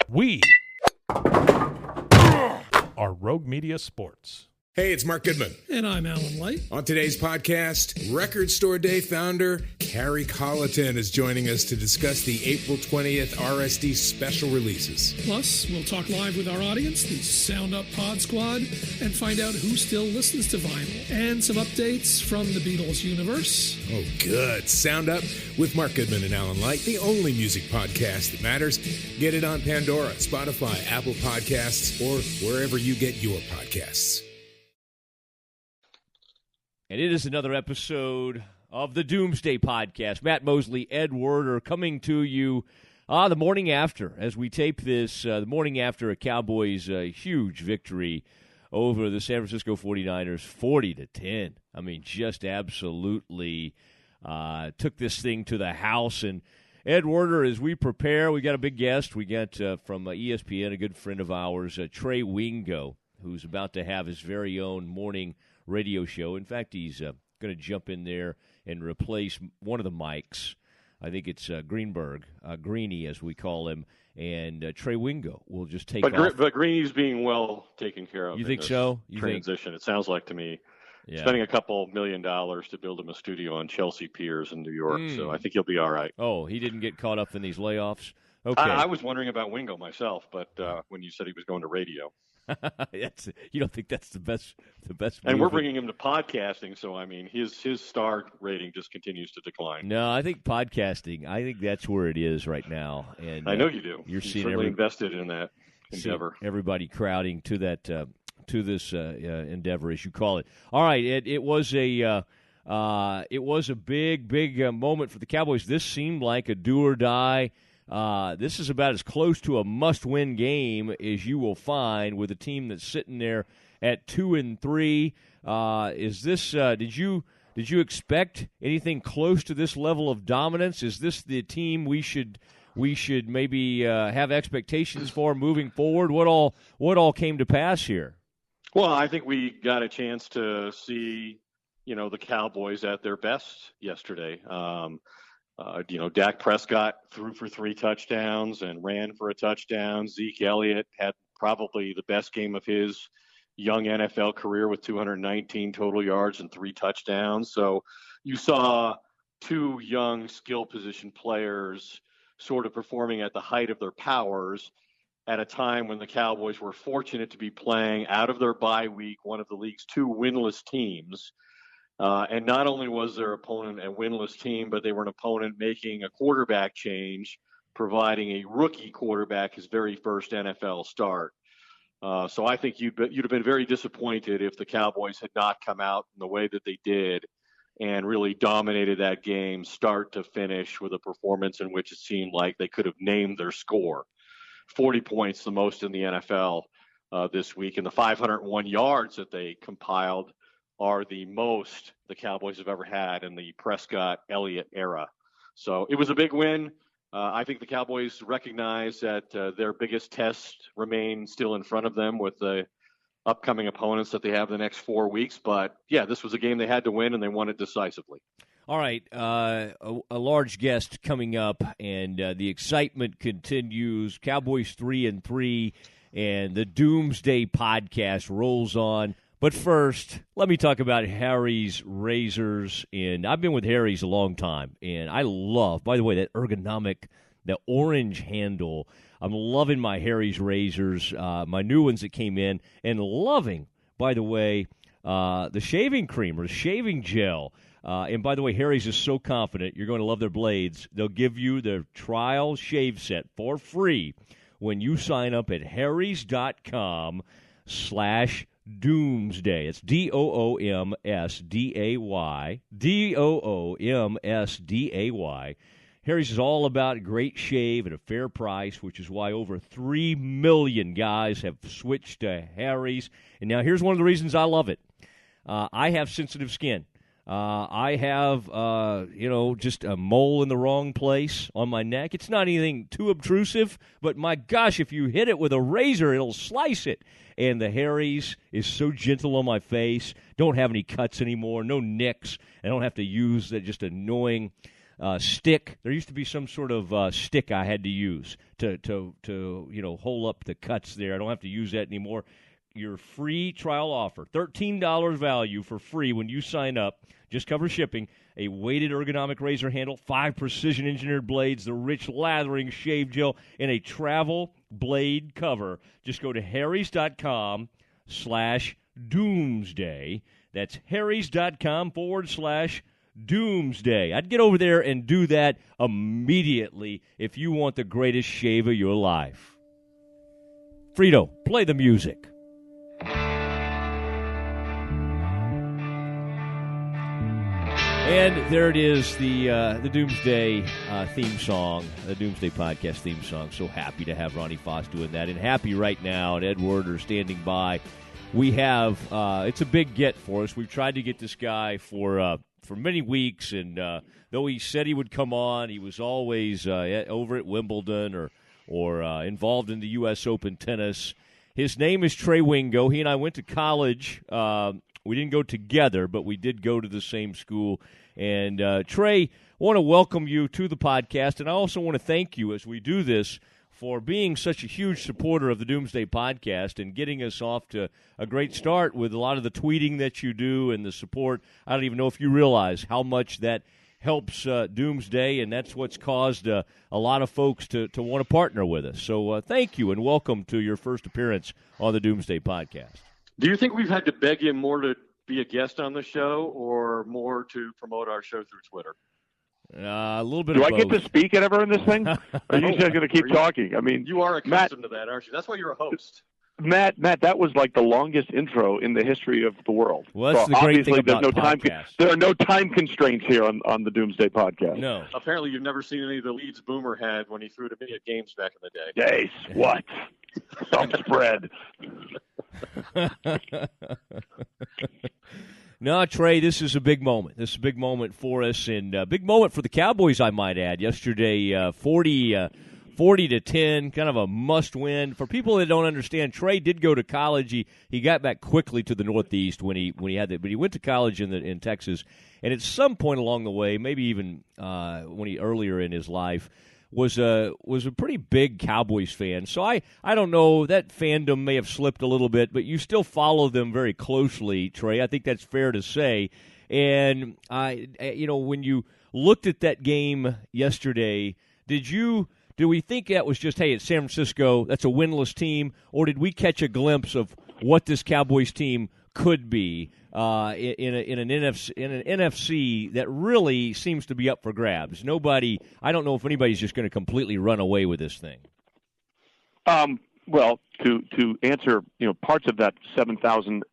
We are Rogue Media Sports. Hey, it's Mark Goodman. And I'm Alan Light. On today's podcast, Record Store Day founder Carrie Colleton is joining us to discuss the April 20th RSD special releases. Plus, we'll talk live with our audience, the Sound Up Pod Squad, and find out who still listens to vinyl. And some updates from the Beatles universe. Oh, good. Sound Up with Mark Goodman and Alan Light, the only music podcast that matters. Get it on Pandora, Spotify, Apple Podcasts, or wherever you get your podcasts. And it is another episode of the Doomsday podcast. Matt Mosley, Ed Werder coming to you the morning after, as we tape this, the morning after a Cowboys huge victory over the San Francisco 49ers, 40-10. I mean, just absolutely took this thing to the house. And Ed Werder, as we prepare, we got a big guest. We got from ESPN, a good friend of ours, Trey Wingo, who's about to have his very own morning radio show. In fact, he's going to jump in there and replace one of the mics. I think it's Greenberg, Greeny as we call him, and Trey Wingo will just take off. But Greeny's being well taken care of. You think so? Transition. It sounds like to me. Yeah. Spending a couple $1 million to build him a studio on Chelsea Piers in New York, so I think he'll be all right. Oh, he didn't get caught up in these layoffs? Okay. I was wondering about Wingo myself, but when you said he was going to radio. You don't think that's the best and we're bringing him to podcasting, so I mean his star rating just continues to decline. No, I think podcasting, I think that's where it is right now. And I know you do. You're seeing invested in that endeavor. Everybody crowding to that to this endeavor, as you call it. All right, it was a big moment for the Cowboys. This seemed like a do or die. This is about as close to a must-win game as you will find with a team that's sitting there at 2-3. Is this? Did you expect anything close to this level of dominance? Is this the team we should maybe have expectations for moving forward? What all came to pass here? Well, I think we got a chance to see, the Cowboys at their best yesterday. Dak Prescott threw for 3 touchdowns and ran for a touchdown. Zeke Elliott had probably the best game of his young NFL career with 219 total yards and 3 touchdowns. So you saw 2 young skill position players sort of performing at the height of their powers at a time when the Cowboys were fortunate to be playing out of their bye week, one of the league's 2 winless teams. And not only was their opponent a winless team, but they were an opponent making a quarterback change, providing a rookie quarterback his very first NFL start. So I think you'd have been very disappointed if the Cowboys had not come out in the way that they did and really dominated that game start to finish with a performance in which it seemed like they could have named their score. 40 points, the most in the NFL this week, and the 501 yards that they compiled are the most the Cowboys have ever had in the Prescott-Elliott era. So it was a big win. I think the Cowboys recognize that their biggest test remains still in front of them with the upcoming opponents that they have the next 4 weeks. But, yeah, this was a game they had to win, and they won it decisively. All right, a large guest coming up, and the excitement continues. Cowboys 3-3, and the Doomsday podcast rolls on. But first, let me talk about Harry's Razors. And I've been with Harry's a long time, and I love, by the way, that ergonomic, the orange handle. I'm loving my Harry's Razors, my new ones that came in, and loving, by the way, the shaving cream or shaving gel. And by the way, Harry's is so confident you're going to love their blades. They'll give you their trial shave set for free when you sign up at harrys.com/Doomsday. It's Doomsday. Doomsday. Harry's is all about great shave at a fair price, which is why over 3 million guys have switched to Harry's. And now here's one of the reasons I love it. I have sensitive skin. I have, just a mole in the wrong place on my neck. It's not anything too obtrusive, but my gosh, if you hit it with a razor, it'll slice it. And the Harry's is so gentle on my face. Don't have any cuts anymore, no nicks. I don't have to use that just annoying stick. There used to be some sort of stick I had to use to hole up the cuts there. I don't have to use that anymore. Your free trial offer, $13 value for free when you sign up. Just cover shipping. A weighted ergonomic razor handle, 5 precision-engineered blades, the rich lathering shave gel, and a travel blade cover. Just go to harrys.com/doomsday. That's harrys.com/doomsday. I'd get over there and do that immediately if you want the greatest shave of your life. Frito, play the music. And there it is, the Doomsday theme song, the Doomsday podcast theme song. So happy to have Ronnie Foss doing that, and happy right now, and Ed Werder standing by. We have it's a big get for us. We've tried to get this guy for many weeks, and though he said he would come on, he was always over at Wimbledon or involved in the U.S. Open tennis. His name is Trey Wingo. He and I went to college. We didn't go together, but we did go to the same school. And Trey, I want to welcome you to the podcast, and I also want to thank you as we do this for being such a huge supporter of the Doomsday podcast and getting us off to a great start with a lot of the tweeting that you do and the support. I don't even know if you realize how much that helps Doomsday, and that's what's caused a lot of folks to want to partner with us. So thank you, and welcome to your first appearance on the Doomsday podcast. Do you think we've had to beg him more to be a guest on the show or more to promote our show through Twitter? A little bit Do of I both. get to speak ever in this thing? Or are you just going to keep talking? I mean, you are accustomed to that, aren't you? That's why you're a host. Matt, that was like the longest intro in the history of the world. Well, that's the great thing about podcasts. There are no time constraints here on the Doomsday podcast. No. Apparently, you've never seen any of the leads Boomer had when he threw to me at games back in the day. Yes, what? Some spread. No, Trey, this is a big moment. This is a big moment for us, and a big moment for the Cowboys, I might add. Yesterday, 40-10, kind of a must-win. For people that don't understand, Trey did go to college. He got back quickly to the Northeast when he had that, but he went to college in Texas, and at some point along the way, maybe even earlier in his life, was a pretty big Cowboys fan. So I don't know, that fandom may have slipped a little bit, but you still follow them very closely, Trey. I think that's fair to say. And when you looked at that game yesterday, did we think that was just, hey, it's San Francisco, that's a winless team, or did we catch a glimpse of what this Cowboys team could be in an NFC that really seems to be up for grabs? I don't know if anybody's just going to completely run away with this thing. Well, to answer parts of that 7,000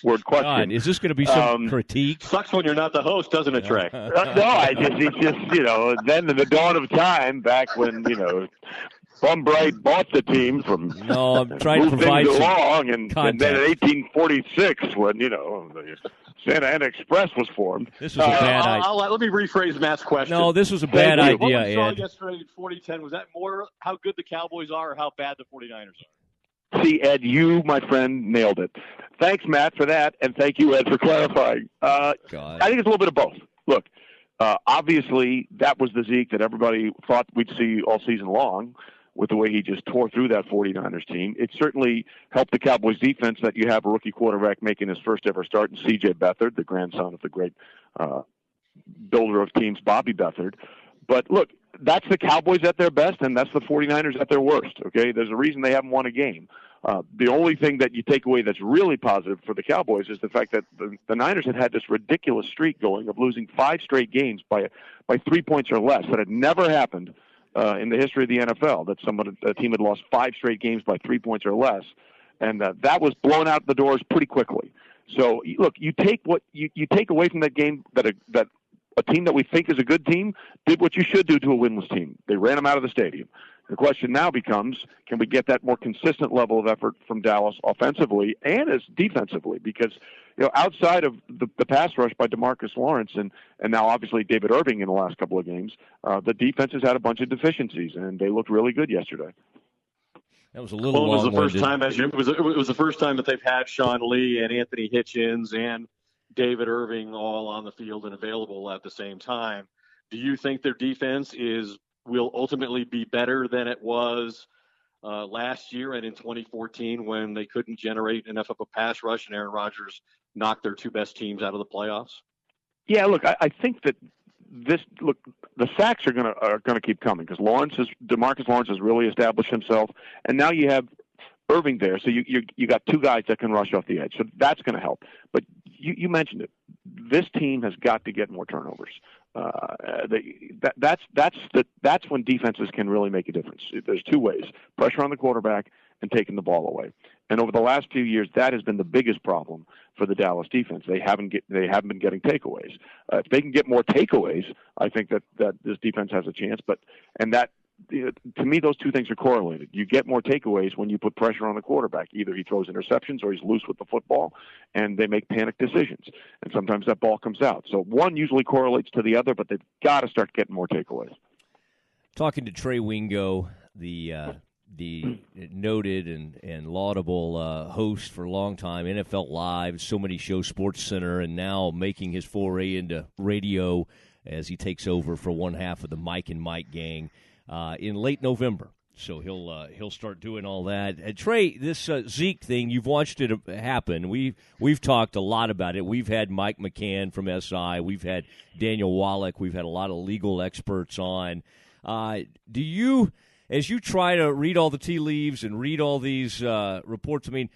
word question. God, is this going to be some critique? Sucks when you're not the host, doesn't it, Trey? No, it's just then in the dawn of time, back when Bumbright bought the team from. No, I'm trying to provide some along, and then in context. 1846, when the Santa Ana Express was formed. This was a bad idea. Let me rephrase Matt's question. No, this was a bad idea, What we saw Ed. yesterday in 40-10, was that more how good the Cowboys are or how bad the 49ers are? See, Ed, you, my friend, nailed it. Thanks, Matt, for that, and thank you, Ed, for clarifying. I think it's a little bit of both. Look, obviously, that was the Zeke that everybody thought we'd see all season long with the way he just tore through that 49ers team. It certainly helped the Cowboys defense that you have a rookie quarterback making his first ever start in C.J. Beathard, the grandson of the great builder of teams, Bobby Beathard. But look, that's the Cowboys at their best, and that's the 49ers at their worst, okay? There's a reason they haven't won a game. The only thing that you take away that's really positive for the Cowboys is the fact that the Niners had this ridiculous streak going of losing 5 straight games by 3 points or less. That had never happened in the history of the NFL, that a team had lost 5 straight games by 3 points or less, and that was blown out the doors pretty quickly. So, look, you take away from that game that a team that we think is a good team did what you should do to a winless team. They ran them out of the stadium. The question now becomes, can we get that more consistent level of effort from Dallas offensively and as defensively? Because outside of the pass rush by DeMarcus Lawrence and now obviously David Irving in the last couple of games, the defense has had a bunch of deficiencies, and they looked really good yesterday. That was a little long-winded. It was the first time that they've had Sean Lee and Anthony Hitchens and David Irving all on the field and available at the same time. Do you think their defense will ultimately be better than it was last year and in 2014 when they couldn't generate enough of a pass rush and Aaron Rodgers knocked their two best teams out of the playoffs? Yeah, look, I think that the sacks are gonna keep coming because DeMarcus Lawrence has really established himself, and now you have Irving there, so you got two guys that can rush off the edge, so that's going to help. But you mentioned it. This team has got to get more turnovers. That's when defenses can really make a difference. There's two ways: pressure on the quarterback and taking the ball away. And over the last few years, that has been the biggest problem for the Dallas defense. They haven't been getting takeaways. If they can get more takeaways, I think that this defense has a chance. To me, those two things are correlated. You get more takeaways when you put pressure on the quarterback. Either he throws interceptions or he's loose with the football, and they make panic decisions. And sometimes that ball comes out. So one usually correlates to the other, but they've got to start getting more takeaways. Talking to Trey Wingo, the noted and laudable host for a long time, NFL Live, so many shows, SportsCenter, and now making his foray into radio as he takes over for one half of the Mike and Mike gang. In late November, so he'll start doing all that. Trey, this Zeke thing, you've watched it happen. We've talked a lot about it. We've had Mike McCann from SI. We've had Daniel Wallach. We've had a lot of legal experts on. Do you, as you try to read all the tea leaves and read all these reports, I mean,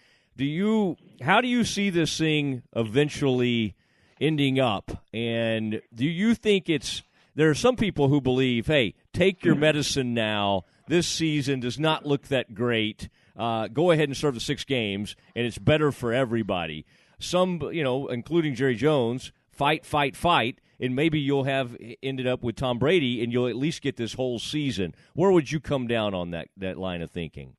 how do you see this thing eventually ending up? And do you think there are some people who believe, hey, take your medicine now. This season does not look that great. Go ahead and serve the 6 games, and it's better for everybody. Some, including Jerry Jones, fight, and maybe you'll have ended up with Tom Brady, and you'll at least get this whole season. Where would you come down on that line of thinking?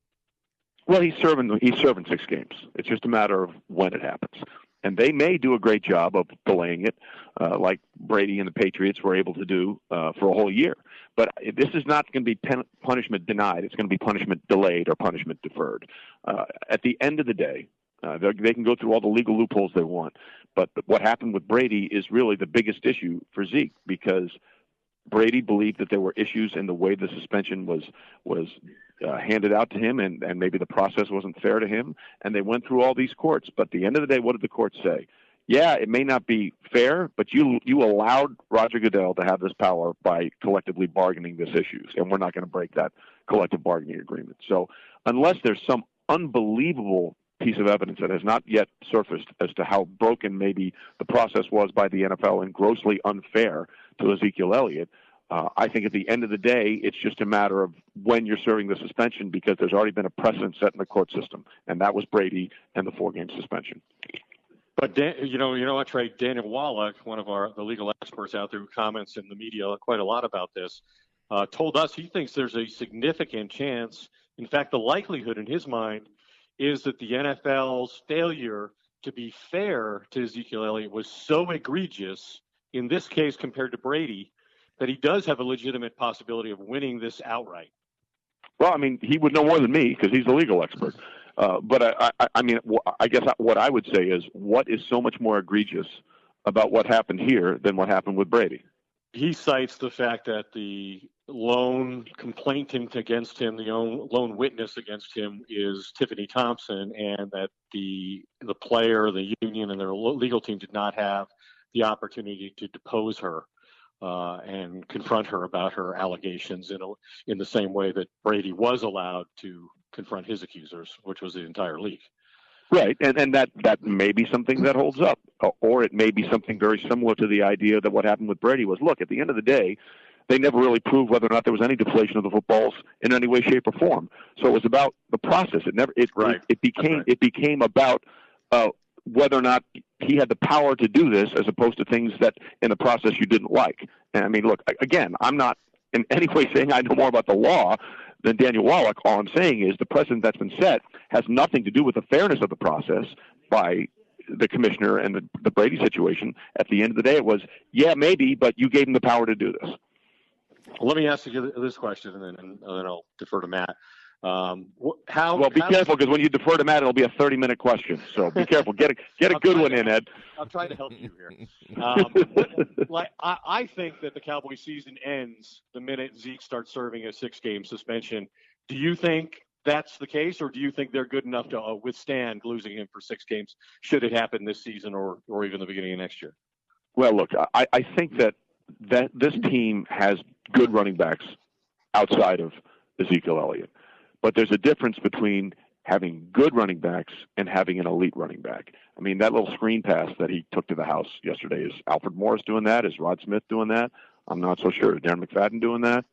Well, he's serving 6 games. It's just a matter of when it happens. And they may do a great job of delaying it, like Brady and the Patriots were able to do for a whole year. But this is not going to be punishment denied. It's going to be punishment delayed or punishment deferred. At the end of the day, they can go through all the legal loopholes they want. But what happened with Brady is really the biggest issue for Zeke because Brady believed that there were issues in the way the suspension was handed out to him, and maybe the process wasn't fair to him, and they went through all these courts. But at the end of the day, what did the court say? Yeah, it may not be fair, but you allowed Roger Goodell to have this power by collectively bargaining these issues, and we're not going to break that collective bargaining agreement. So unless there's some unbelievable piece of evidence that has not yet surfaced as to how broken maybe the process was by the NFL and grossly unfair to Ezekiel Elliott, I think at the end of the day, it's just a matter of when you're serving the suspension because there's already been a precedent set in the court system, and that was Brady and the 4-game suspension. But you know what, Trey? Daniel Wallach, one of the legal experts out there who comments in the media quite a lot about this, told us he thinks there's a significant chance. In fact, the likelihood in his mind is that the NFL's failure to be fair to Ezekiel Elliott was so egregious in this case compared to Brady that he does have a legitimate possibility of winning this outright. Well, I mean, he would know more than me because he's a legal expert. But I guess what I would say is, what is so much more egregious about what happened here than what happened with Brady? He cites the fact that the lone complainant against him, the lone witness against him, is Tiffany Thompson, and that the player, the union, and their legal team did not have the opportunity to depose her and confront her about her allegations in the same way that Brady was allowed to confront his accusers, which was the entire league. Right, and that may be something that holds up, or it may be something very similar to the idea that what happened with Brady was, look, at the end of the day, they never really proved whether or not there was any deflation of the footballs in any way, shape, or form. So it was about the process. It became about whether or not he had the power to do this, as opposed to things that in the process you didn't like. And I mean, look, again, I'm not in any way saying I know more about the law than Daniel Wallach. All I'm saying is the precedent that's been set has nothing to do with the fairness of the process by the commissioner and the Brady situation. At the end of the day, it was, yeah, maybe, but you gave him the power to do this. Let me ask you this question, and then I'll defer to Matt. Well, be careful, because when you defer to Matt, it'll be a 30-minute question. So be careful. Get a good one in, Ed. I'm trying to help you here. I think that the Cowboys season ends the minute Zeke starts serving a 6-game suspension. Do you think that's the case, or do you think they're good enough to withstand losing him for 6 games should it happen this season or even the beginning of next year? Well, look, I think that this team has good running backs outside of Ezekiel Elliott. But there's a difference between having good running backs and having an elite running back. I mean, that little screen pass that he took to the house yesterday, is Alfred Morris doing that? Is Rod Smith doing that? I'm not so sure. Is Darren McFadden doing that?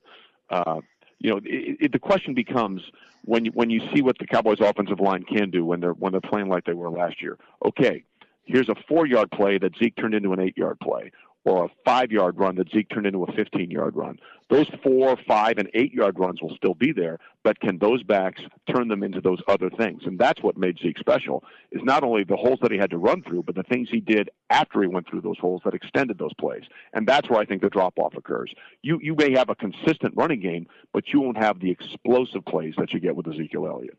The question becomes, when you see what the Cowboys' offensive line can do when they're playing like they were last year. Okay, here's a 4-yard play that Zeke turned into an 8-yard play, or a 5-yard run that Zeke turned into a 15-yard run. Those 4, 5, and 8-yard runs will still be there, but can those backs turn them into those other things? And that's what made Zeke special, is not only the holes that he had to run through, but the things he did after he went through those holes that extended those plays. And that's where I think the drop-off occurs. You may have a consistent running game, but you won't have the explosive plays that you get with Ezekiel Elliott.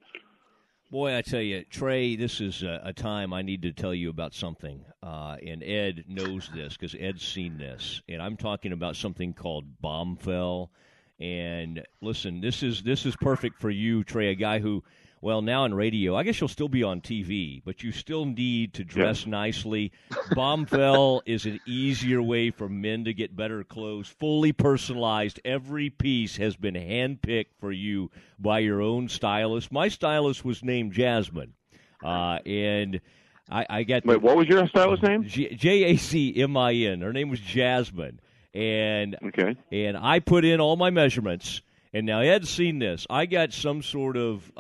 Boy, I tell you, Trey, this is a time I need to tell you about something, and Ed knows this because Ed's seen this, and I'm talking about something called Bombfell. And listen, this is perfect for you, Trey, a guy who, well, now on radio, I guess you'll still be on TV, but you still need to dress nicely. Bombfell is an easier way for men to get better clothes, fully personalized. Every piece has been handpicked for you by your own stylist. My stylist was named Jasmine, and I got. Wait, what was your stylist name? Jacmin. Her name was Jasmine, and I put in all my measurements. And now Ed's seen this. I got some sort of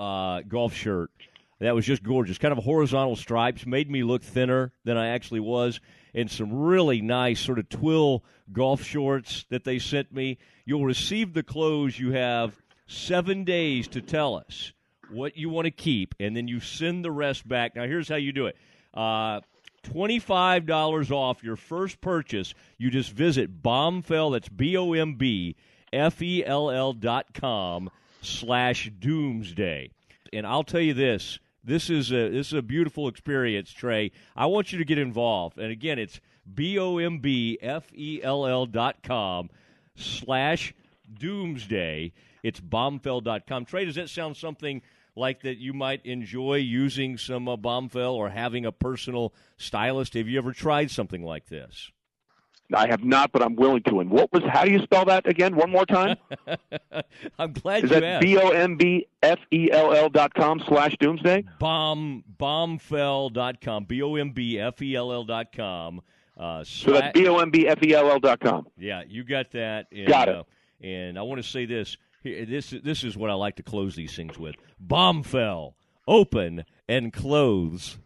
golf shirt that was just gorgeous, kind of horizontal stripes, made me look thinner than I actually was, and some really nice sort of twill golf shorts that they sent me. You'll receive the clothes. You have 7 days to tell us what you want to keep, and then you send the rest back. Now, here's how you do it. $25 off your first purchase. You just visit Bombfell, that's BOMBFELL.com/Doomsday. And I'll tell you this is a beautiful experience, Trey. I want you to get involved. And again, it's BOMBFELL.com/Doomsday. It's bombfell.com. Trey, does that sound something like that you might enjoy using some Bombfell or having a personal stylist? Have you ever tried something like this? I have not, but I'm willing to. And how do you spell that again? One more time? I'm glad you asked. Is that BOMBFELL.com/Doomsday? Bombfell.com. BOMBFELL.com. So that's BOMBFELL.com. Yeah, you got that. And, got it. And I want to say this. This is what I like to close these things with. Bombfell. Open and close.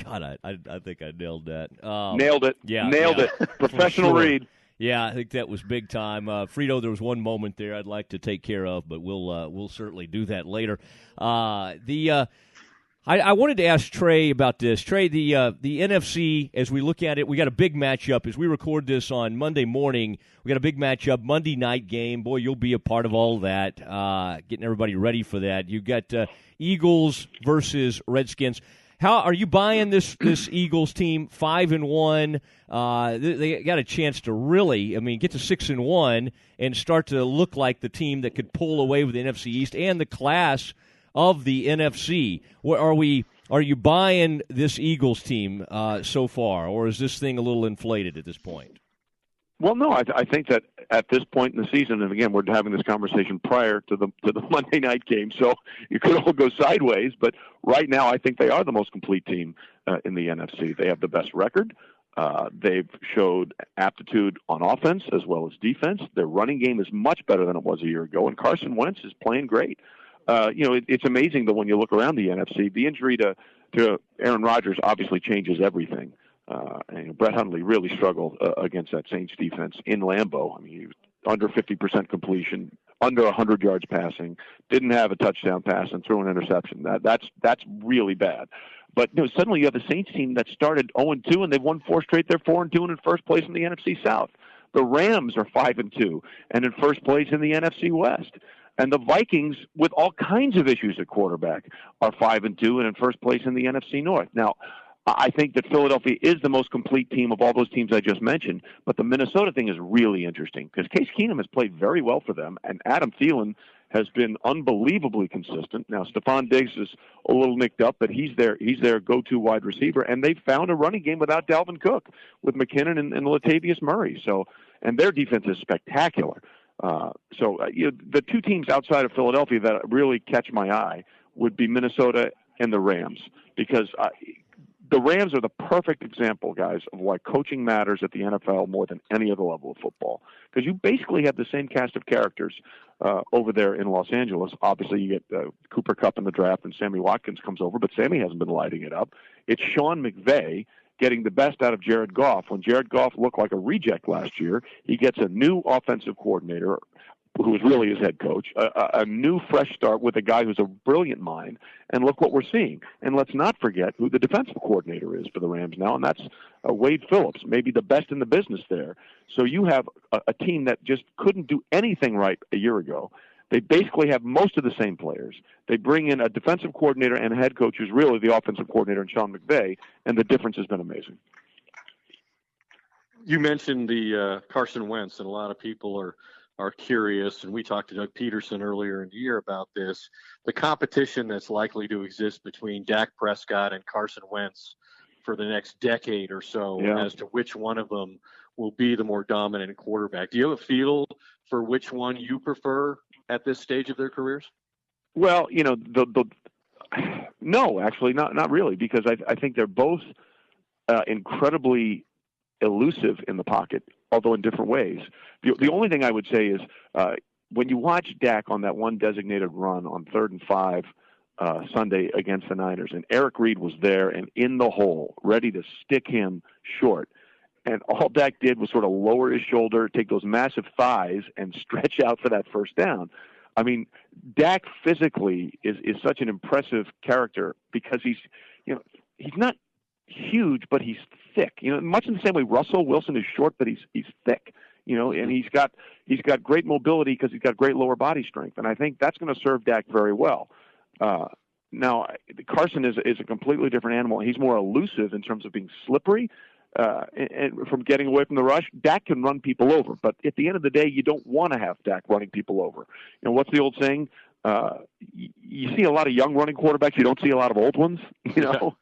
God, I think I nailed that. Nailed it. Yeah, nailed it. Professional read. Yeah, I think that was big time. Frito, there was one moment there I'd like to take care of, but we'll certainly do that later. I wanted to ask Trey about this. Trey, the NFC, as we look at it, we got a big matchup. As we record this on Monday morning, we got a big matchup, Monday night game. Boy, you'll be a part of all that, getting everybody ready for that. You got Eagles versus Redskins. How are you buying this Eagles team 5-1? They got a chance to really, get to 6-1 and start to look like the team that could pull away with the NFC East and the class of the NFC. Are you buying this Eagles team so far, or is this thing a little inflated at this point? Well, no, I think that at this point in the season, and again, we're having this conversation prior to the Monday night game, so it could all go sideways. But right now, I think they are the most complete team in the NFC. They have the best record. They've showed aptitude on offense as well as defense. Their running game is much better than it was a year ago, and Carson Wentz is playing great. It's amazing that when you look around the NFC, the injury to Aaron Rodgers obviously changes everything. And Brett Hundley really struggled against that Saints defense in Lambeau. He was under 50% completion, under 100 yards passing, didn't have a touchdown pass, and threw an interception. That's really bad. But suddenly you have a Saints team that started 0-2, and they've won 4 straight. They're 4-2 and in first place in the NFC South. The Rams are 5-2 and in first place in the NFC West. And the Vikings, with all kinds of issues at quarterback, are 5-2 and in first place in the NFC North. Now, I think that Philadelphia is the most complete team of all those teams I just mentioned, but the Minnesota thing is really interesting because Case Keenum has played very well for them, and Adam Thielen has been unbelievably consistent. Now, Stephon Diggs is a little nicked up, but he's their go-to wide receiver, and they've found a running game without Dalvin Cook with McKinnon and Latavius Murray. So, and their defense is spectacular. The two teams outside of Philadelphia that really catch my eye would be Minnesota and the Rams, because the Rams are the perfect example, guys, of why coaching matters at the NFL more than any other level of football. Because you basically have the same cast of characters over there in Los Angeles. Obviously, you get Cooper Kupp in the draft, and Sammy Watkins comes over, but Sammy hasn't been lighting it up. It's Sean McVay getting the best out of Jared Goff. When Jared Goff looked like a reject last year, he gets a new offensive coordinator who was really his head coach, a new fresh start with a guy who's a brilliant mind, and look what we're seeing. And let's not forget who the defensive coordinator is for the Rams now, and that's Wade Phillips, maybe the best in the business there. So you have a team that just couldn't do anything right a year ago. They basically have most of the same players. They bring in a defensive coordinator and a head coach who's really the offensive coordinator in Sean McVay, and the difference has been amazing. You mentioned the Carson Wentz, and a lot of people are curious, and we talked to Doug Peterson earlier in the year about this, the competition that's likely to exist between Dak Prescott and Carson Wentz for the next decade or so as to which one of them will be the more dominant quarterback. Do you have a feel for which one you prefer at this stage of their careers? Well, no, actually, not really, because I think they're both incredibly elusive in the pocket, although in different ways. The only thing I would say is when you watch Dak on that one designated run on 3rd and 5 Sunday against the Niners, and Eric Reed was there and in the hole, ready to stick him short, and all Dak did was sort of lower his shoulder, take those massive thighs, and stretch out for that first down. I mean, Dak physically is such an impressive character because he's not huge, but he's thick. Much in the same way Russell Wilson is short, but he's thick. And he's got great mobility because he's got great lower body strength, and I think that's going to serve Dak very well. Now, Carson is a completely different animal. He's more elusive in terms of being slippery and from getting away from the rush. Dak can run people over, but at the end of the day, you don't want to have Dak running people over. What's the old saying? You see a lot of young running quarterbacks. You don't see a lot of old ones. The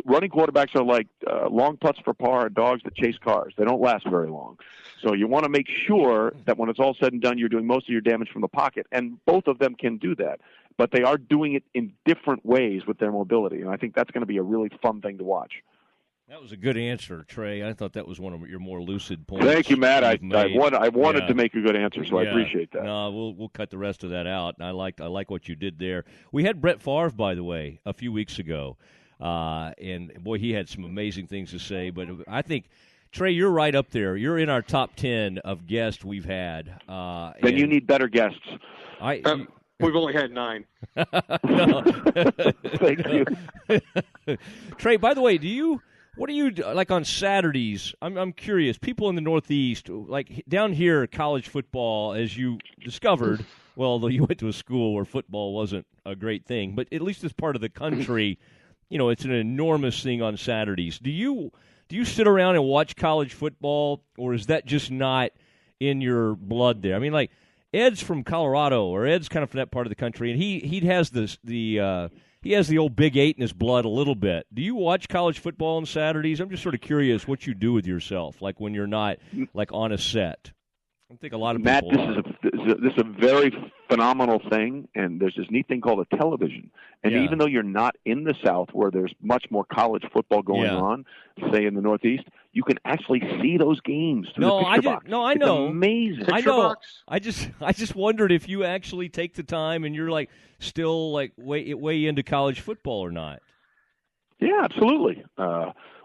running quarterbacks are like long putts for par and dogs that chase cars. They don't last very long. So you want to make sure that when it's all said and done, you're doing most of your damage from the pocket. And both of them can do that. But they are doing it in different ways with their mobility. And I think that's going to be a really fun thing to watch. That was a good answer, Trey. I thought that was one of your more lucid points. Thank you, Matt. I wanted to make a good answer, so I appreciate that. No, we'll cut the rest of that out. I like what you did there. We had Brett Favre, by the way, a few weeks ago, and boy, he had some amazing things to say. But I think, Trey, you're right up there. You're in our top 10 of guests we've had. Then you need better guests. We've only had 9. Thank you, Trey. By the way, what do you like on Saturdays? I'm curious. People in the Northeast, like down here, college football, as you discovered, well, although you went to a school where football wasn't a great thing, but at least as part of the country, it's an enormous thing on Saturdays. Do you sit around and watch college football, or is that just not in your blood there? I mean, like Ed's from Colorado, or Ed's kind of from that part of the country, and he has he has the old Big 8 in his blood a little bit. Do you watch college football on Saturdays? I'm just sort of curious what you do with yourself, like when you're not like on a set. I think a lot of people. Matt, this is a very phenomenal thing, and there's this neat thing called a television. And even though you're not in the South, where there's much more college football going on, say in the Northeast, you can actually see those games through the picture box. No, I know. It's amazing. I know. I just wondered if you actually take the time and you're like still like way into college football or not. Yeah, absolutely.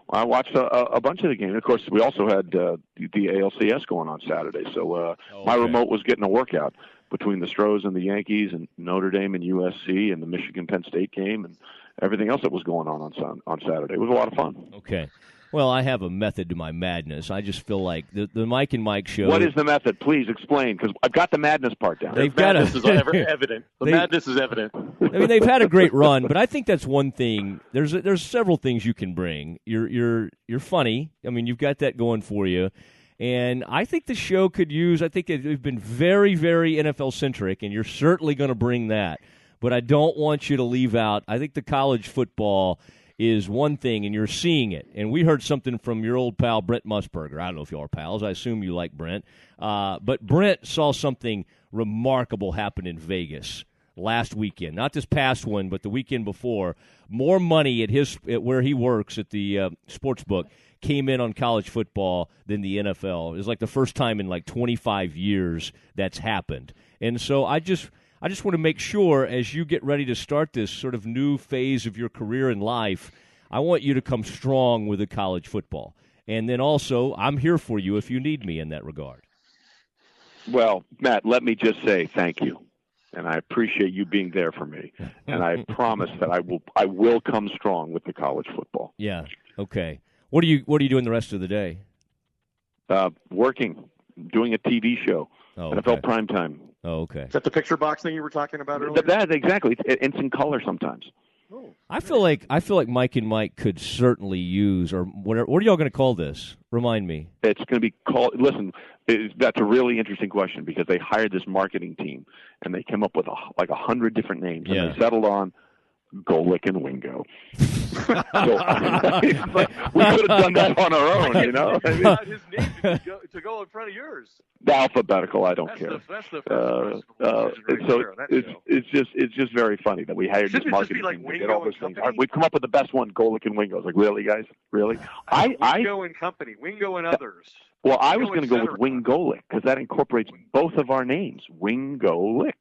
I watched a bunch of the games. Of course, we also had the ALCS going on Saturday, so my remote was getting a workout between the Stros and the Yankees and Notre Dame and USC and the Michigan-Penn State game and everything else that was going on Saturday. It was a lot of fun. Okay. Well, I have a method to my madness. I just feel like the Mike and Mike show. What is the method? Please explain, because I've got the madness part down. They've got madness is evident. The madness is evident. I mean, they've had a great run, but I think that's one thing. There's several things you can bring. You're funny. I mean, you've got that going for you. And I think the show could use, I think it's been very, very NFL-centric, and you're certainly going to bring that. But I don't want you to leave out, I think the college football is one thing, and you're seeing it. And we heard something from your old pal, Brent Musburger. I don't know if y'all are pals. I assume you like Brent. But Brent saw something remarkable happen in Vegas last weekend. Not this past one, but the weekend before. More money at where he works at the sports book came in on college football than the NFL. It was like the first time in like 25 years that's happened. And so I just want to make sure as you get ready to start this sort of new phase of your career in life, I want you to come strong with the college football. And then also, I'm here for you if you need me in that regard. Well, Matt, let me just say thank you. And I appreciate you being there for me. And I promise that I will come strong with the college football. Yeah. Okay. What are you doing the rest of the day? Working, doing a TV show, NFL Primetime. Oh, okay. Is that the picture box thing you were talking about earlier? That exactly. It's in color sometimes. Oh. I feel like Mike and Mike could certainly use, or whatever. What are y'all going to call this? Remind me. It's going to be called. Listen, that's a really interesting question because they hired this marketing team and they came up with 100 different names and they settled on Golick and Wingo. So, we could have done that on our own, you know. I mean, his name to go in front of yours. Alphabetical, I don't care. That's the first it's just very funny that we hired this marketing team. Like Did all those things. We've come up with the best one, Golick and Wingo. I was like, really, guys? Really? Wingo and Company, Wingo and others. Well, I was going to go with Wingolick because that incorporates both of our names, Wingolick.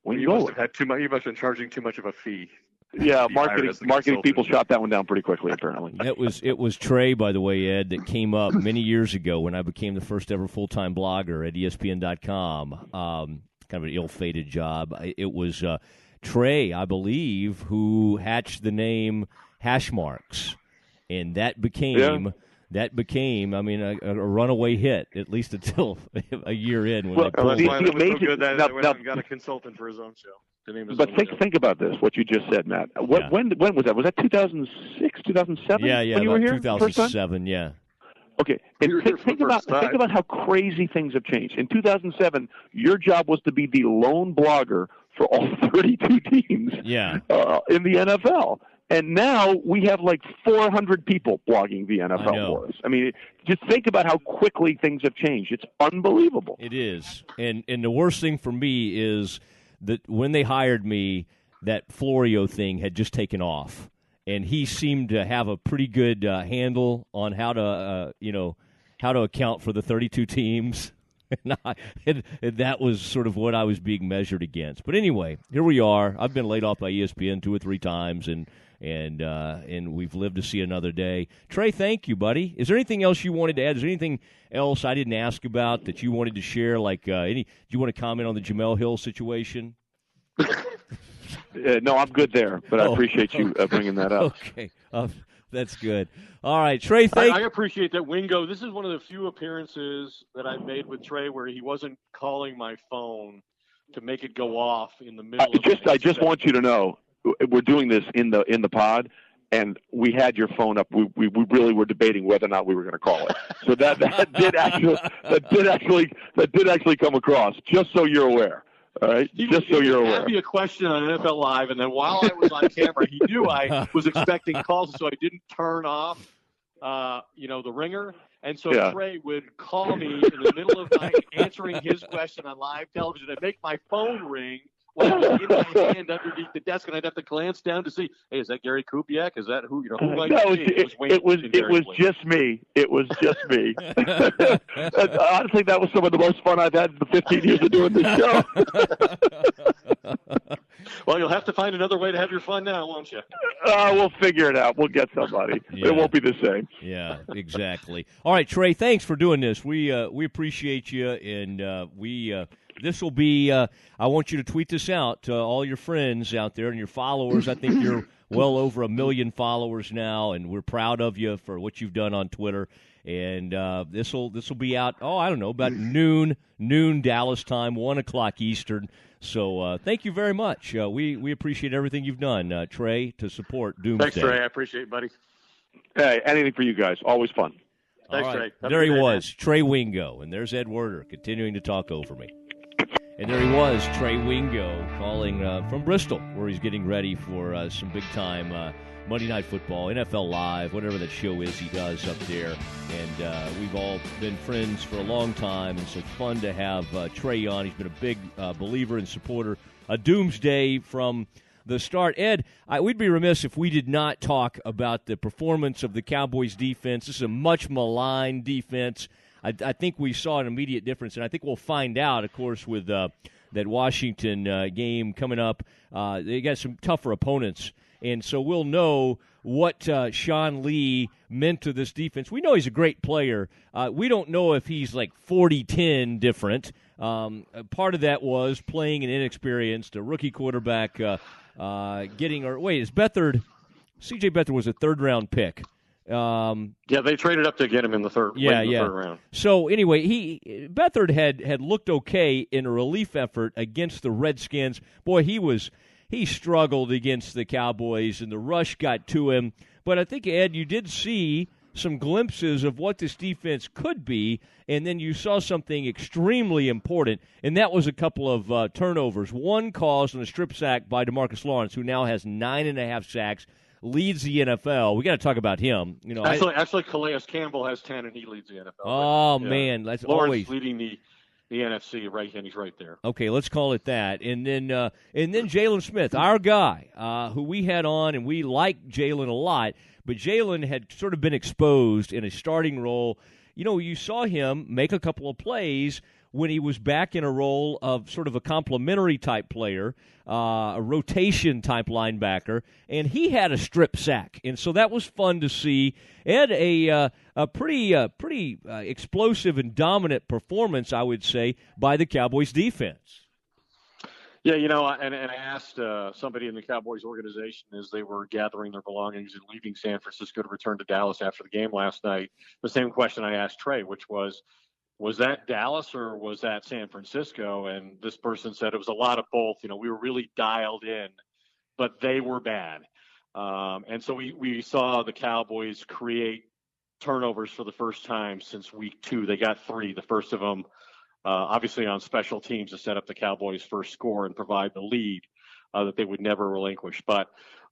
You must have had too much. You must have been charging too much of a fee. Yeah, marketing people shot that one down pretty quickly, apparently. It was Trey, by the way, Ed, that came up many years ago when I became the first ever full-time blogger at ESPN.com. Kind of an ill-fated job. It was Trey, I believe, who hatched the name Hashmarks, and that became I mean, a runaway hit, at least until a year in when they pulled it. That's so good that I went out and got a consultant for his own show. But think about this, what you just said, Matt. When was that? Was that 2006, 2007? Yeah, when you were here 2007, yeah. Okay, and think about how crazy things have changed. In 2007, your job was to be the lone blogger for all 32 teams in the NFL. And now we have like 400 people blogging the NFL for us. I mean, just think about how quickly things have changed. It's unbelievable. It is. And the worst thing for me is that when they hired me, that Florio thing had just taken off, and he seemed to have a pretty good handle on how to account for the 32 teams, and that was sort of what I was being measured against. But anyway, here we are. I've been laid off by ESPN 2 or 3 times, and we've lived to see another day. Trey, thank you, buddy. Is there anything else you wanted to add? Is there anything else I didn't ask about that you wanted to share? Like, do you want to comment on the Jamel Hill situation? No, I'm good there, but I appreciate you bringing that up. Okay, that's good. All right, Trey, I appreciate that, Wingo. This is one of the few appearances that I've made with Trey where he wasn't calling my phone to make it go off in the middle. I just want you to know, we're doing this in the pod, and we had your phone up. We really were debating whether or not we were going to call it. So that did actually come across. Just so you're aware. All right, just so you're aware. He asked me a question on NFL Live, and then while I was on camera, he knew I was expecting calls, so I didn't turn off, the ringer. And so Trey would call me in the middle of the night answering his question on live television and make my phone ring while I was in my hand underneath the desk, and I'd have to glance down to see, hey, is that Gary Kubiak? Is that who? Who no, it was just me. It was just me. Honestly, that was some of the most fun I've had in the 15 years of doing this show. Well, you'll have to find another way to have your fun now, won't you? We'll figure it out. We'll get somebody. It won't be the same. Yeah, exactly. All right, Trey, thanks for doing this. We appreciate you, and we this will be I want you to tweet this out to all your friends out there and your followers. I think you're well over 1 million followers now, and we're proud of you for what you've done on Twitter. And this will be out, I don't know, about noon Dallas time, 1 o'clock Eastern. So thank you very much. We appreciate everything you've done, Trey, to support Doomsday. Thanks, Trey. I appreciate it, buddy. Hey, anything for you guys. Always fun. Thanks, right. Trey. There he was, Trey Wingo. And there's Ed Werder continuing to talk over me. And there he was, Trey Wingo, calling from Bristol, where he's getting ready for some big-time Monday Night Football, NFL Live, whatever that show is he does up there. And we've all been friends for a long time, and so fun to have Trey on. He's been a big believer and supporter of Doomsday from the start. Ed, we'd be remiss if we did not talk about the performance of the Cowboys' defense. This is a much maligned defense. I think we saw an immediate difference, and I think we'll find out, of course, with that Washington game coming up. They got some tougher opponents, and so we'll know what Sean Lee meant to this defense. We know he's a great player. We don't know if he's like 40-10 different. Part of that was playing an inexperienced, a rookie quarterback is Beathard? C.J. Beathard was a third-round pick. They traded up to get him in the third round. So anyway, Beathard had looked okay in a relief effort against the Redskins. Boy, he struggled against the Cowboys, and the rush got to him. But I think, Ed, you did see some glimpses of what this defense could be, and then you saw something extremely important, and that was a couple of turnovers. One caused on a strip sack by DeMarcus Lawrence, who now has 9.5 sacks, leads the NFL. We got to talk about him. Actually, Calais Campbell has 10, and he leads the NFL. Oh, man. That's Lawrence always leading the NFC, right, and he's right there. Okay, let's call it that. And then Jalen Smith, our guy, who we had on, and we like Jalen a lot, but Jalen had sort of been exposed in a starting role. You saw him make a couple of plays when he was back in a role of sort of a complementary type player, a rotation type linebacker, and he had a strip sack, and so that was fun to see. Ed, a pretty explosive and dominant performance, I would say, by the Cowboys defense. Yeah, and I asked somebody in the Cowboys organization as they were gathering their belongings and leaving San Francisco to return to Dallas after the game last night, the same question I asked Trey, which was that Dallas or was that San Francisco? And this person said it was a lot of both. We were really dialed in, but they were bad. And so we saw the Cowboys create turnovers for the first time since week 2. They got 3, the first of them obviously on special teams to set up the Cowboys' first score and provide the lead that they would never relinquish. But,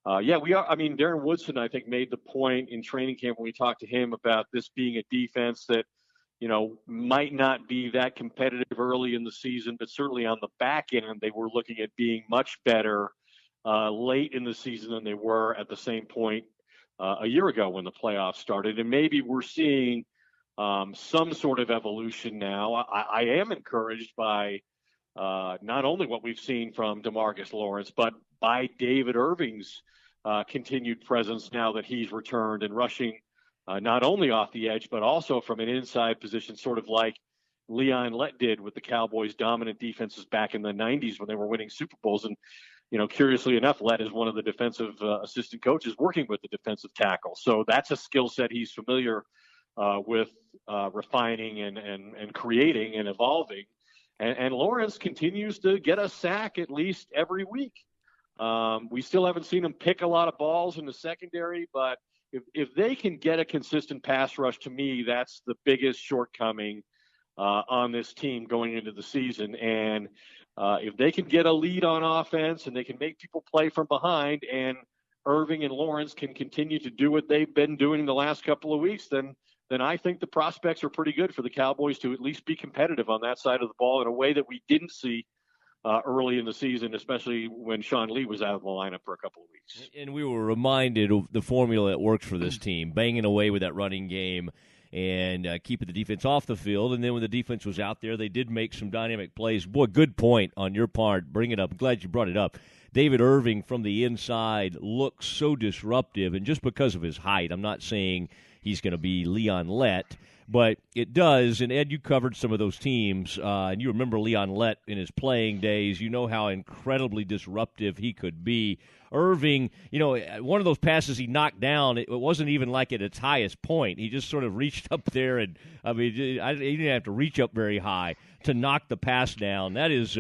we are. I mean, Darren Woodson, I think, made the point in training camp when we talked to him about this being a defense that, might not be that competitive early in the season, but certainly on the back end, they were looking at being much better late in the season than they were at the same point a year ago when the playoffs started. And maybe we're seeing some sort of evolution now. I am encouraged by not only what we've seen from DeMarcus Lawrence, but by David Irving's continued presence now that he's returned and rushing not only off the edge, but also from an inside position, sort of like Leon Lett did with the Cowboys' dominant defenses back in the 90s when they were winning Super Bowls. And, curiously enough, Lett is one of the defensive assistant coaches working with the defensive tackle. So that's a skill set he's familiar with refining and creating and evolving. And Lawrence continues to get a sack at least every week. We still haven't seen him pick a lot of balls in the secondary, but if they can get a consistent pass rush, to me, that's the biggest shortcoming on this team going into the season. And if they can get a lead on offense and they can make people play from behind, and Irving and Lawrence can continue to do what they've been doing the last couple of weeks, then I think the prospects are pretty good for the Cowboys to at least be competitive on that side of the ball in a way that we didn't see early in the season, especially when Sean Lee was out of the lineup for a couple of weeks. And we were reminded of the formula that works for this team, banging away with that running game and keeping the defense off the field. And then when the defense was out there, they did make some dynamic plays. Boy, good point on your part. Bring it up. I'm glad you brought it up. David Irving from the inside looks so disruptive, and just because of his height, I'm not saying he's going to be Leon Lett, But it does, and Ed, you covered some of those teams, and you remember Leon Lett in his playing days. You know how incredibly disruptive he could be. Irving, one of those passes he knocked down, it wasn't even like at its highest point. He just sort of reached up there, and he didn't have to reach up very high to knock the pass down. That is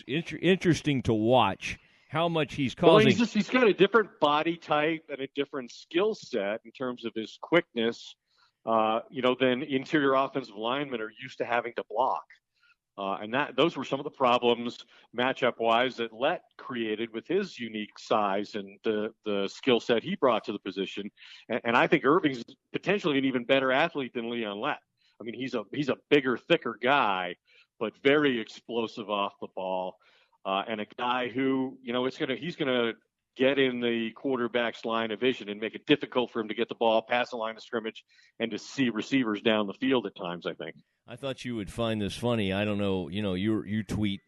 interesting to watch. How much he's causing. Well, he's got a different body type and a different skill set in terms of his quickness, than interior offensive linemen are used to having to block. And those were some of the problems matchup-wise that Lett created with his unique size and the skill set he brought to the position. And I think Irving's potentially an even better athlete than Leon Lett. I mean, he's a bigger, thicker guy, but very explosive off the ball. And a guy who, he's going to get in the quarterback's line of vision and make it difficult for him to get the ball past the line of scrimmage and to see receivers down the field at times, I think. I thought you would find this funny. I don't know, you tweet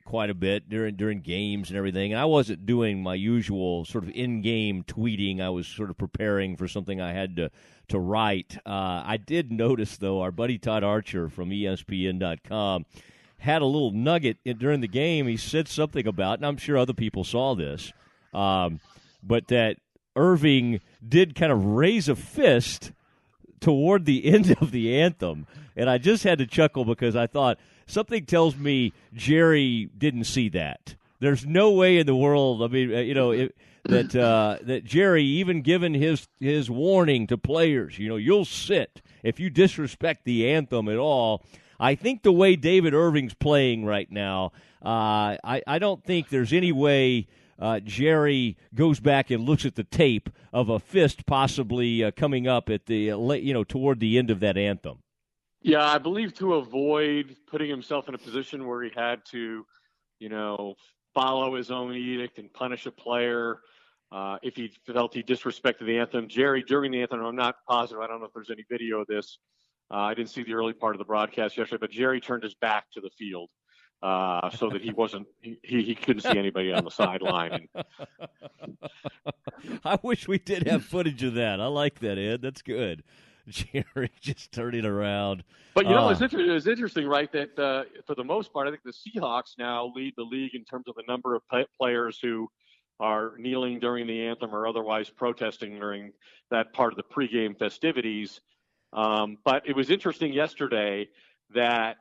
quite a bit during games and everything, and I wasn't doing my usual sort of in-game tweeting. I was sort of preparing for something I had to write. I did notice, though, our buddy Todd Archer from ESPN.com had a little nugget during the game. He said something about, and I'm sure other people saw this, but that Irving did kind of raise a fist toward the end of the anthem. And I just had to chuckle because I thought, something tells me Jerry didn't see that. There's no way in the world, I mean, that Jerry, even given his warning to players, you'll sit if you disrespect the anthem at all. I think the way David Irving's playing right now, I don't think there's any way Jerry goes back and looks at the tape of a fist possibly coming up at the toward the end of that anthem. Yeah, I believe to avoid putting himself in a position where he had to, follow his own edict and punish a player if he felt he disrespected the anthem. Jerry, during the anthem, I'm not positive, I don't know if there's any video of this. I didn't see the early part of the broadcast yesterday, but Jerry turned his back to the field so that he couldn't see anybody on the sideline. I wish we did have footage of that. I like that, Ed. That's good. Jerry just turning around. But, it's interesting, right, that for the most part, I think the Seahawks now lead the league in terms of the number of players who are kneeling during the anthem or otherwise protesting during that part of the pregame festivities. But it was interesting yesterday that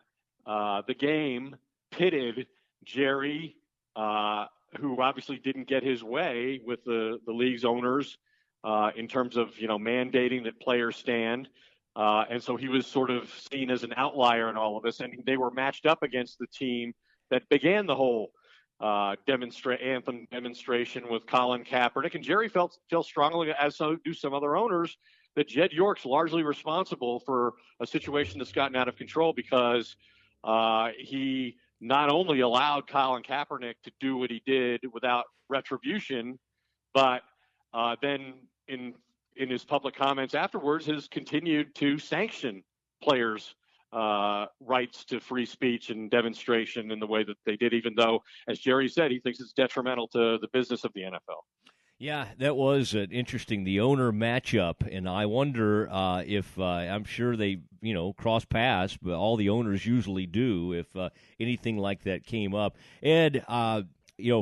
the game pitted Jerry, who obviously didn't get his way with the league's owners in terms of, mandating that players stand. And so he was sort of seen as an outlier in all of this. And they were matched up against the team that began the whole anthem demonstration with Colin Kaepernick. And Jerry felt strongly, as so do some other owners, that Jed York's largely responsible for a situation that's gotten out of control because he not only allowed Colin Kaepernick to do what he did without retribution, but then in his public comments afterwards has continued to sanction players' rights to free speech and demonstration in the way that they did, even though, as Jerry said, he thinks it's detrimental to the business of the NFL. Yeah, that was interesting, the owner matchup, and I wonder if I'm sure they, cross paths, but all the owners usually do if anything like that came up. Ed,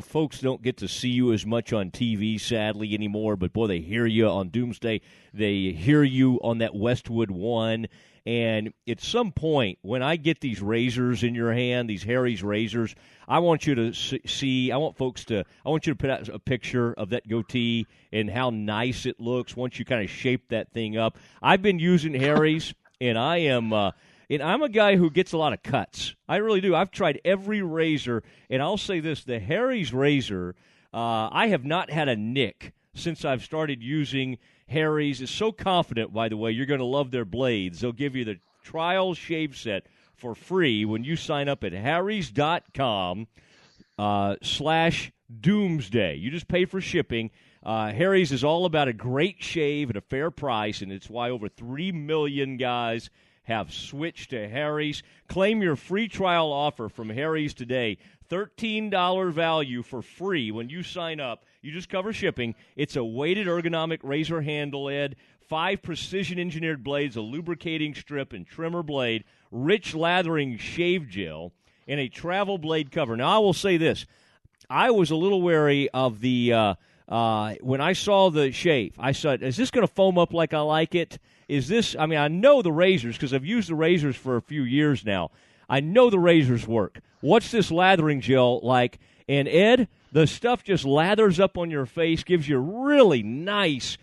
folks don't get to see you as much on TV, sadly, anymore, but, boy, they hear you on Doomsday. They hear you on that Westwood One. And at some point, when I get these razors in your hand, these Harry's razors, I want you to see, I want you to put out a picture of that goatee and how nice it looks once you kind of shape that thing up. I've been using Harry's, and I'm a guy who gets a lot of cuts. I really do. I've tried every razor, and I'll say this, the Harry's razor, I have not had a nick since I've started using Harry's. Is so confident, by the way, you're going to love their blades. They'll give you the trial shave set for free when you sign up at harrys.com/doomsday. You just pay for shipping. Harry's is all about a great shave at a fair price, and it's why over 3 million guys have switched to Harry's. Claim your free trial offer from Harry's today $13 value for free when you sign up. You just cover shipping. It's a weighted ergonomic razor handle, Ed, 5 precision-engineered blades, a lubricating strip and trimmer blade, rich lathering shave gel, and a travel blade cover. Now, I will say this. I was a little wary of the when I saw the shave. I said, is this going to foam up like I like it? Is this – I mean, I know the razors because I've used the razors for a few years now. I know the razors work. What's this lathering gel like? And, Ed, the stuff just lathers up on your face, gives you a really nice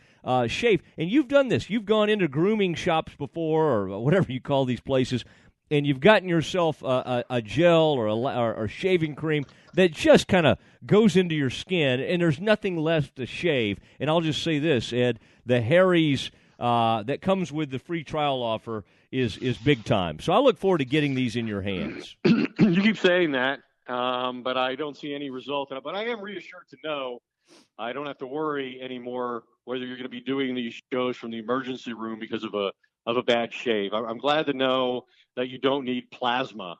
shave. And you've done this. You've gone into grooming shops before or whatever you call these places, and you've gotten yourself a gel or shaving cream that just kind of goes into your skin, and there's nothing left to shave. And I'll just say this, Ed, the Harry's that comes with the free trial offer is big time. So I look forward to getting these in your hands. You keep saying that, but I don't see any result. But I am reassured to know I don't have to worry anymore whether you're going to be doing these shows from the emergency room because of a bad shave. I'm glad to know that you don't need plasma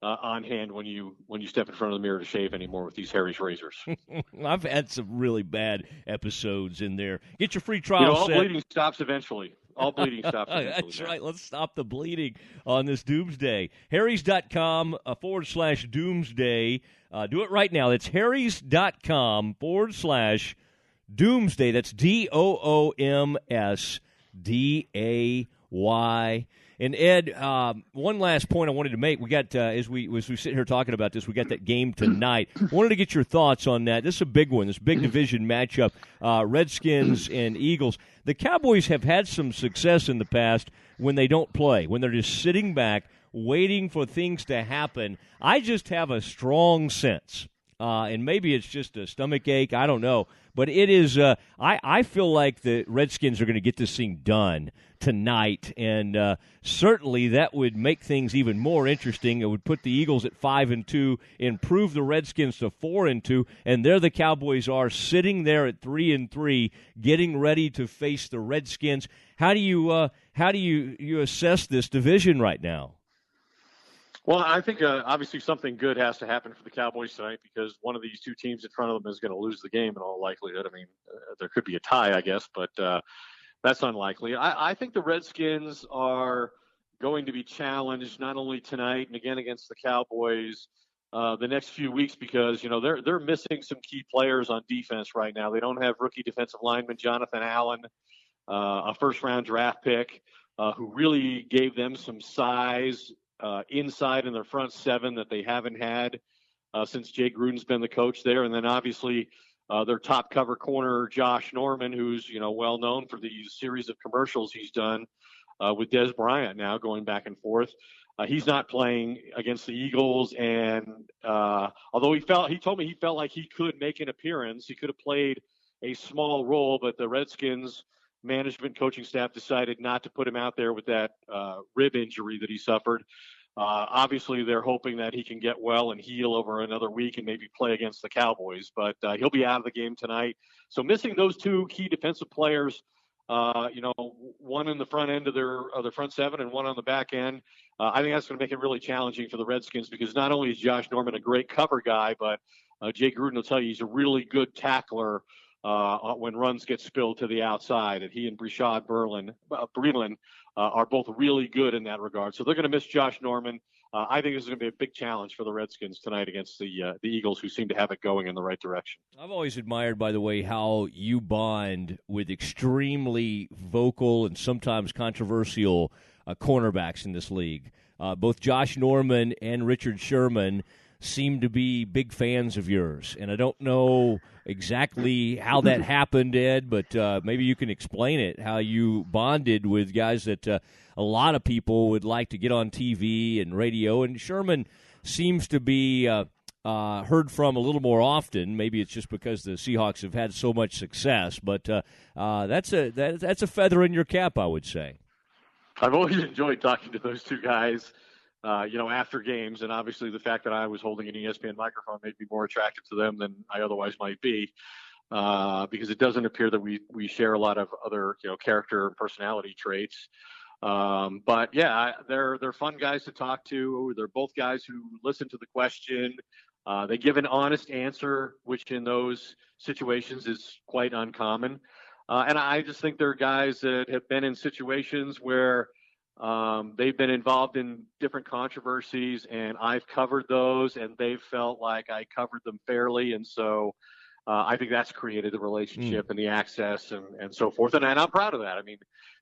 on hand when you step in front of the mirror to shave anymore with these Harry's razors. I've had some really bad episodes in there. Get your free trial all set. bleeding stops eventually. All bleeding stops eventually. That's right. Let's stop the bleeding on this Doomsday. Harrys.com /Doomsday. Do it right now. That's Harrys.com /Doomsday. That's DOOMSDAY. And Ed, one last point I wanted to make. We got as we sit here talking about this, we got that game tonight. Wanted to get your thoughts on that. This is a big one. This big division matchup, Redskins and Eagles. The Cowboys have had some success in the past when they don't play, when they're just sitting back waiting for things to happen. I just have a strong sense, and maybe it's just a stomach ache. I don't know. But it is I feel like the Redskins are going to get this thing done tonight, and certainly that would make things even more interesting. It would put the Eagles at 5-2, improve the Redskins to 4-2, and there the Cowboys are sitting there at 3-3, getting ready to face the Redskins. How do you assess this division right now? Well, I think obviously something good has to happen for the Cowboys tonight because one of these two teams in front of them is going to lose the game in all likelihood. I mean, there could be a tie, I guess, but that's unlikely. I think the Redskins are going to be challenged not only tonight and again against the Cowboys the next few weeks because, they're missing some key players on defense right now. They don't have rookie defensive lineman Jonathan Allen, a first-round draft pick who really gave them some size inside in their front seven that they haven't had since Jay Gruden's been the coach there. And then obviously their top cover corner, Josh Norman, who's, well known for the series of commercials he's done with Des Bryant now going back and forth. He's not playing against the Eagles. And although he told me he felt like he could make an appearance, he could have played a small role, but the Redskins management coaching staff decided not to put him out there with that rib injury that he suffered. Obviously, they're hoping that he can get well and heal over another week and maybe play against the Cowboys, but he'll be out of the game tonight. So missing those two key defensive players, one in the front end of their front seven and one on the back end, I think that's going to make it really challenging for the Redskins because not only is Josh Norman a great cover guy, but Jay Gruden will tell you he's a really good tackler when runs get spilled to the outside, and he and Breland are both really good in that regard. So they're going to miss Josh Norman. I think this is going to be a big challenge for the Redskins tonight against the Eagles, who seem to have it going in the right direction. I've always admired, by the way, how you bond with extremely vocal and sometimes controversial cornerbacks in this league. Both Josh Norman and Richard Sherman seem to be big fans of yours, and I don't know exactly how that happened, Ed, but maybe you can explain it, how you bonded with guys that a lot of people would like to get on TV and radio, and Sherman seems to be heard from a little more often. Maybe it's just because the Seahawks have had so much success, but that's a feather in your cap, I would say. I've always enjoyed talking to those two guys. After games, and obviously the fact that I was holding an ESPN microphone made me more attractive to them than I otherwise might be, because it doesn't appear that we share a lot of other, character and personality traits. But yeah, they're fun guys to talk to. They're both guys who listen to the question. They give an honest answer, which in those situations is quite uncommon. And I just think they're guys that have been in situations where they've been involved in different controversies, and I've covered those, and they've felt like I covered them fairly. And so I think that's created the relationship and the access and so forth. And I'm proud of that. I mean,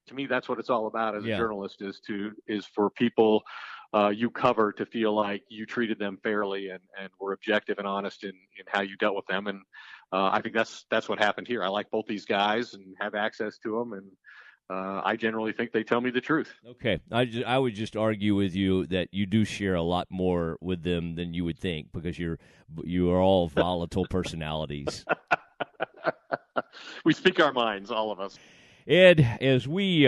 to me, that's what it's all about as a journalist is for people you cover to feel like you treated them fairly and were objective and honest in how you dealt with them. And I think that's what happened here. I like both these guys and have access to them, and I generally think they tell me the truth. Okay. I would just argue with you that you do share a lot more with them than you would think, because you are all volatile personalities. We speak our minds, all of us. Ed, as we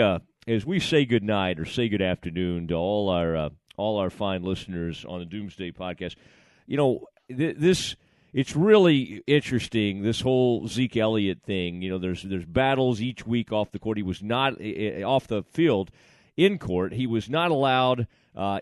say good night or say good afternoon to all our fine listeners on the Doomsday podcast, it's really interesting, this whole Zeke Elliott thing. There's battles each week off the court. He was not off the field, in court. He was not allowed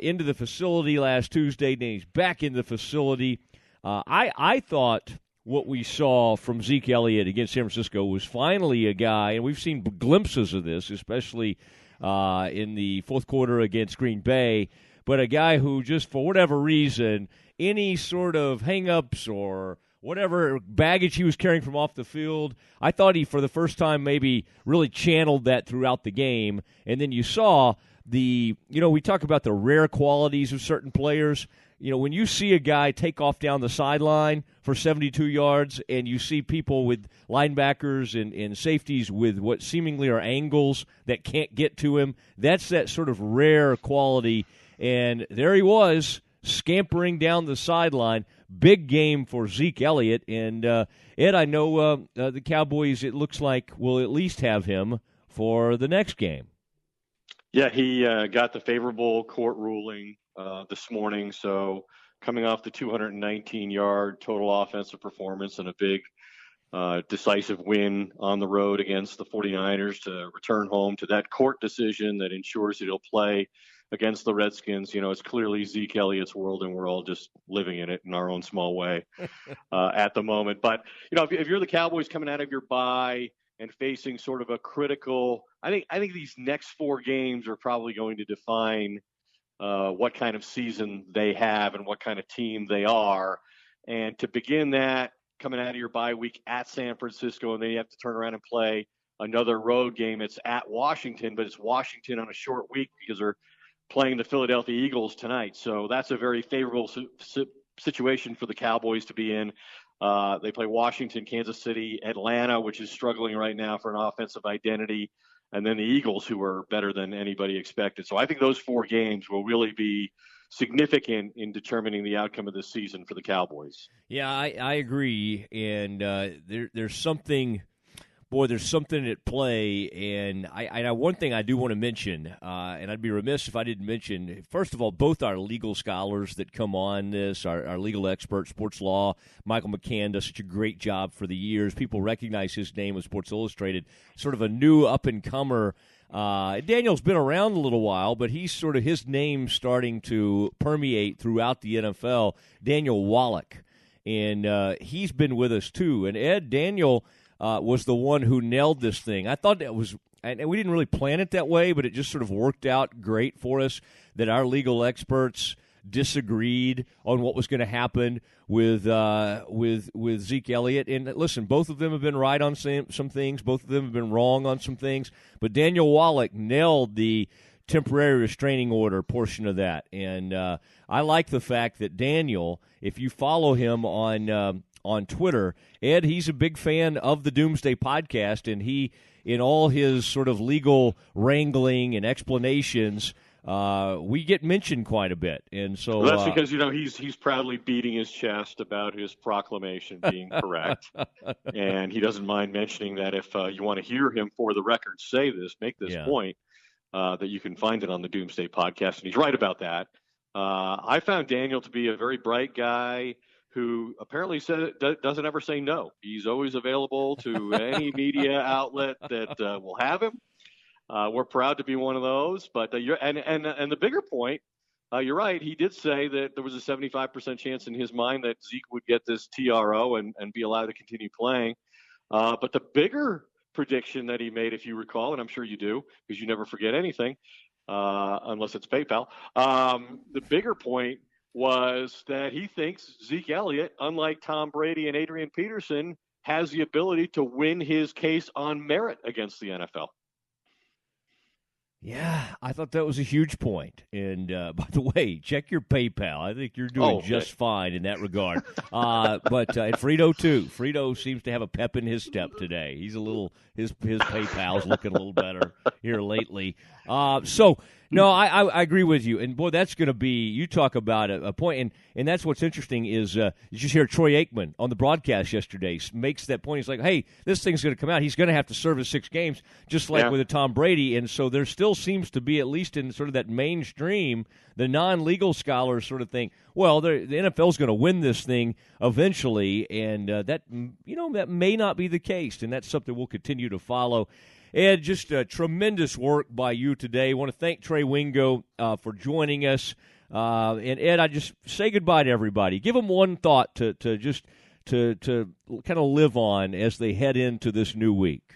into the facility last Tuesday. Then he's back in the facility. I thought what we saw from Zeke Elliott against San Francisco was finally a guy, and we've seen glimpses of this, especially in the fourth quarter against Green Bay, but a guy who just for whatever reason, any sort of hang-ups or whatever baggage he was carrying from off the field, I thought he, for the first time, maybe really channeled that throughout the game. And then you saw we talk about the rare qualities of certain players. When you see a guy take off down the sideline for 72 yards and you see people with linebackers and safeties with what seemingly are angles that can't get to him, that's that sort of rare quality. And there he was, scampering down the sideline. Big game for Zeke Elliott. And, Ed, I know the Cowboys, it looks like, will at least have him for the next game. Yeah, he got the favorable court ruling this morning. So coming off the 219-yard total offensive performance and a big decisive win on the road against the 49ers to return home to that court decision that ensures that he'll play against the Redskins. It's clearly Zeke Elliott's world, and we're all just living in it in our own small way at the moment. But, if you're the Cowboys coming out of your bye and facing sort of a critical, I think these next four games are probably going to define what kind of season they have and what kind of team they are. And to begin that, coming out of your bye week at San Francisco, and then you have to turn around and play another road game. It's at Washington, but it's Washington on a short week because they're playing the Philadelphia Eagles tonight. So that's a very favorable situation for the Cowboys to be in. They play Washington, Kansas City, Atlanta, which is struggling right now for an offensive identity, and then the Eagles, who are better than anybody expected. So I think those four games will really be significant in determining the outcome of this season for the Cowboys. Yeah, I agree. And there's something at play. And one thing I do want to mention, and I'd be remiss if I didn't mention, first of all, both our legal scholars that come on this, our legal expert, sports law, Michael McCann does such a great job for the years. People recognize his name with Sports Illustrated, sort of a new up-and-comer. Daniel's been around a little while, but he's sort of his name starting to permeate throughout the NFL, Daniel Wallach. And he's been with us too. And Ed, Daniel was the one who nailed this thing. I thought that was, and we didn't really plan it that way, but it just sort of worked out great for us that our legal experts disagreed on what was going to happen with Zeke Elliott. And listen, both of them have been right on some things. Both of them have been wrong on some things. But Daniel Wallach nailed the temporary restraining order portion of that. And I like the fact that Daniel, if you follow him on Twitter, Ed, he's a big fan of the Doomsday podcast, and he, in all his sort of legal wrangling and explanations, we get mentioned quite a bit. And so well, that's because he's proudly beating his chest about his proclamation being correct, and he doesn't mind mentioning that if you want to hear him for the record make this point, that you can find it on the Doomsday podcast, and he's right about that. I found Daniel to be a very bright guy who apparently doesn't ever say no. He's always available to any media outlet that will have him. We're proud to be one of those. But and the bigger point you're right. He did say that there was a 75% chance in his mind that Zeke would get this TRO and be allowed to continue playing. But the bigger prediction that he made, if you recall, and I'm sure you do because you never forget anything, unless it's PayPal, the bigger point was that he thinks Zeke Elliott, unlike Tom Brady and Adrian Peterson, has the ability to win his case on merit against the NFL. Yeah, I thought that was a huge point. And by the way, check your PayPal. I think you're doing just fine in that regard. And Frito too. Frito seems to have a pep in his step today. He's his PayPal's looking a little better here lately. No, I agree with you. And boy, that's going to be, you talk about a point, and that's what's interesting is you just hear Troy Aikman on the broadcast yesterday makes that point. He's like, hey, this thing's going to come out. He's going to have to serve his 6 games, just like with a Tom Brady. And so there still seems to be, at least in sort of that mainstream, the non-legal scholars sort of think, well, the NFL's going to win this thing eventually, and that may not be the case, and that's something we'll continue to follow. Ed, just tremendous work by you today. I want to thank Trey Wingo for joining us. And Ed, I just say goodbye to everybody. Give them one thought to kind of live on as they head into this new week.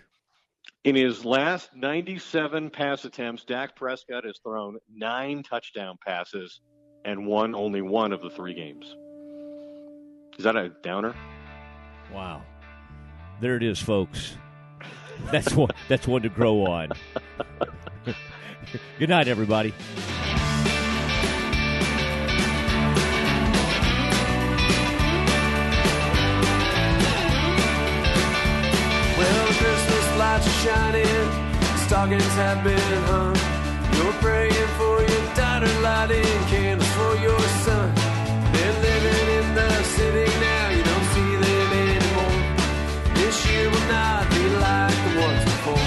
In his last 97 pass attempts, Dak Prescott has thrown 9 touchdown passes and won only 1 of the 3 games. Is that a downer? Wow. There it is, folks. That's one to grow on. Good night, everybody. Well, Christmas lights are shining, stockings have been hung. You're praying for your daughter, lighting candles for your son. They're living in the city now, you don't see them anymore. This year will not be like the ones before.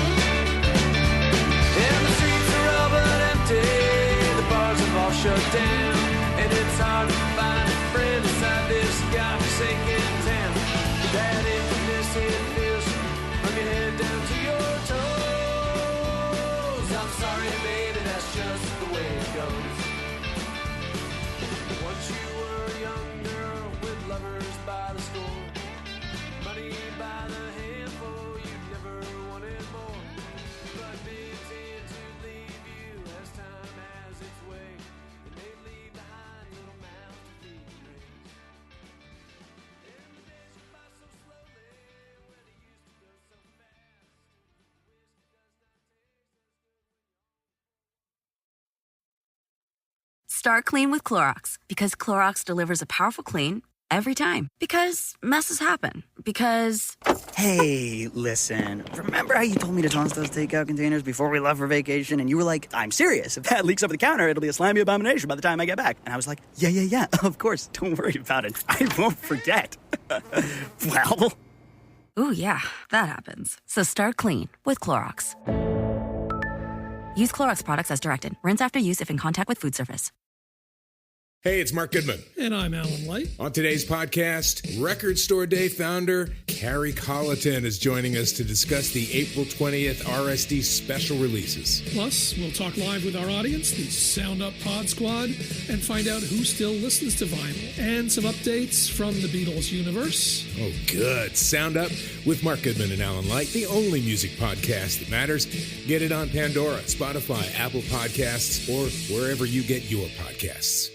And the streets are all but empty, the bars have all shut down, and it's hard to find a friend inside this godforsaken town. That emptiness, it feels from your head down to your toes. I'm sorry, baby, that's just the way it goes. Once you were a young girl with lovers by the score, money by the handful, you never wanted more. But they tend to leave you as time has its way, and they leave behind little mouths to feed and raise. And the days go by so slowly when it used to go so fast. Whiskey does not taste as good when you're Start clean with Clorox, because Clorox delivers a powerful clean every time. Because messes happen. Because... Hey, listen. Remember how you told me to toss those takeout containers before we left for vacation? And you were like, I'm serious. If that leaks over the counter, it'll be a slimy abomination by the time I get back. And I was like, yeah, of course. Don't worry about it. I won't forget. Well... Ooh, yeah, that happens. So start clean with Clorox. Use Clorox products as directed. Rinse after use if in contact with food surface. Hey, it's Mark Goodman. And I'm Alan Light. On today's podcast, Record Store Day founder Carrie Colleton is joining us to discuss the April 20th RSD special releases. Plus, we'll talk live with our audience, the Sound Up Pod Squad, and find out who still listens to vinyl. And some updates from the Beatles universe. Oh, good. Sound Up with Mark Goodman and Alan Light, the only music podcast that matters. Get it on Pandora, Spotify, Apple Podcasts, or wherever you get your podcasts.